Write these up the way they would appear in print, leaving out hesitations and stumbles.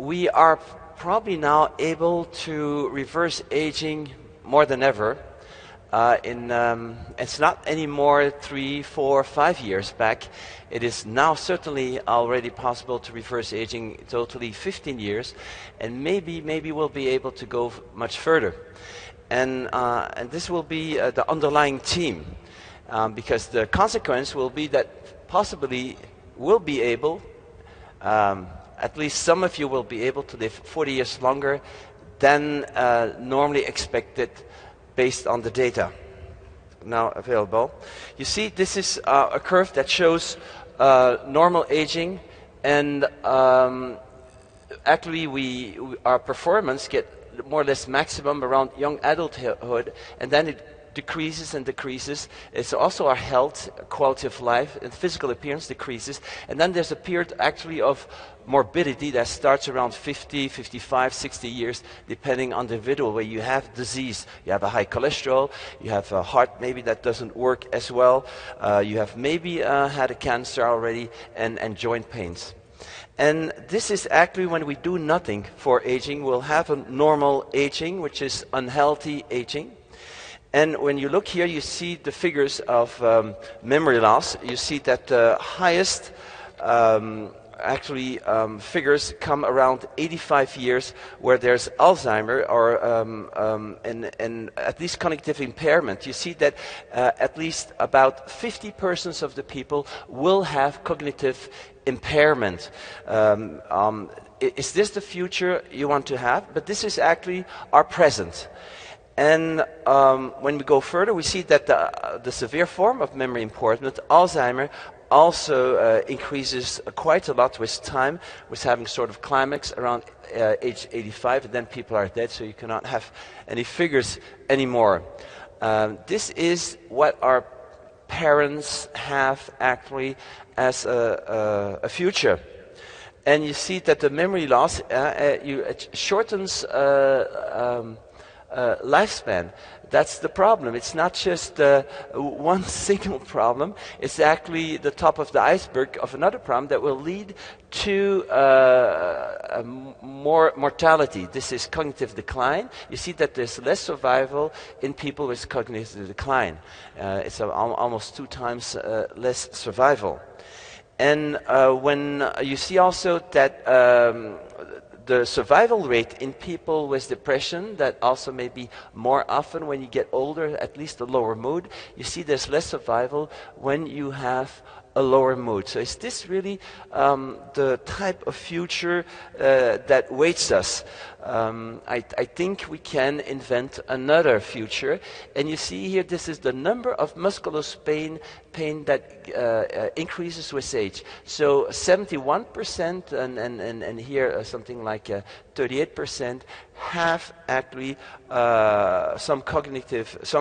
we are probably now able to reverse aging more than ever. It's not anymore 3, 4, 5 years back. It is now certainly already possible to reverse aging totally 15 years, and maybe we'll be able to go much further. And this will be the underlying theme, because the consequence will be that possibly we'll be able, at least some of you will be able to live 40 years longer than normally expected based on the data now available. You see, this is a curve that shows normal aging, and actually our performance get more or less maximum around young adulthood, and then it decreases and decreases. It's also our health, quality of life, and physical appearance decreases. And then there's a period actually of morbidity that starts around 50, 55, 60 years, depending on the individual, where you have disease. You have a high cholesterol, you have a heart maybe that doesn't work as well, you have maybe had a cancer already, and joint pains. And this is actually when we do nothing for aging, we'll have a normal aging, which is unhealthy aging. And when you look here, you see the figures of memory loss. You see that the highest figures come around 85 years, where there's Alzheimer or and at least cognitive impairment. You see that at least about 50% of the people will have cognitive impairment. Is this the future you want to have? But this is actually our present. And when we go further, we see that the severe form of memory impairment, Alzheimer, also increases quite a lot with time, with having sort of climax around age 85, and then people are dead, so you cannot have any figures anymore. This is what our parents have actually as a future. And you see that the memory loss it shortens lifespan. That's the problem. It's not just one single problem. It's actually the top of the iceberg of another problem that will lead to more mortality. This is cognitive decline. You see that there's less survival in people with cognitive decline. It's almost 2 times less survival. And when you see also that the survival rate in people with depression, that also may be more often when you get older, at least a lower mood. You see there's less survival when you have a lower mood. So is this really the type of future that waits us? I think we can invent another future. And you see here, this is the number of musculoskeletal pain that increases with age. So 71% and here something like 38% have actually some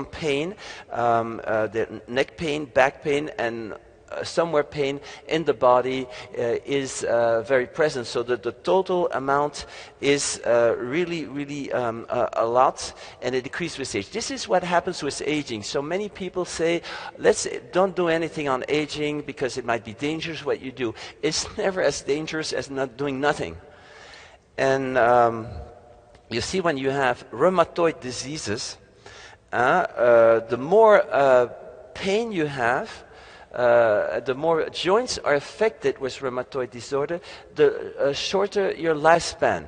pain, the neck pain, back pain, and somewhere pain in the body is very present. So that the total amount is really a lot, and it decreases with age. This is what happens with aging. So many people say, don't do anything on aging because it might be dangerous what you do. It's never as dangerous as not doing nothing. And you see, when you have rheumatoid diseases, the more pain you have, the more joints are affected with rheumatoid disorder, the shorter your lifespan.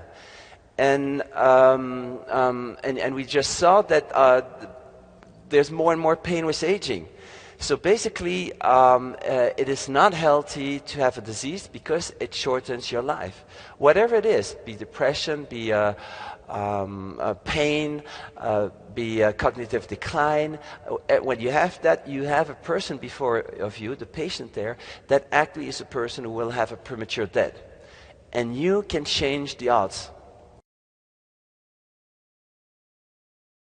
And we just saw that there's more and more pain with aging. So basically, it is not healthy to have a disease because it shortens your life. Whatever it is, be depression, be pain, be cognitive decline. When you have that, you have a person before of you, the patient there, that actually is a person who will have a premature death. And you can change the odds.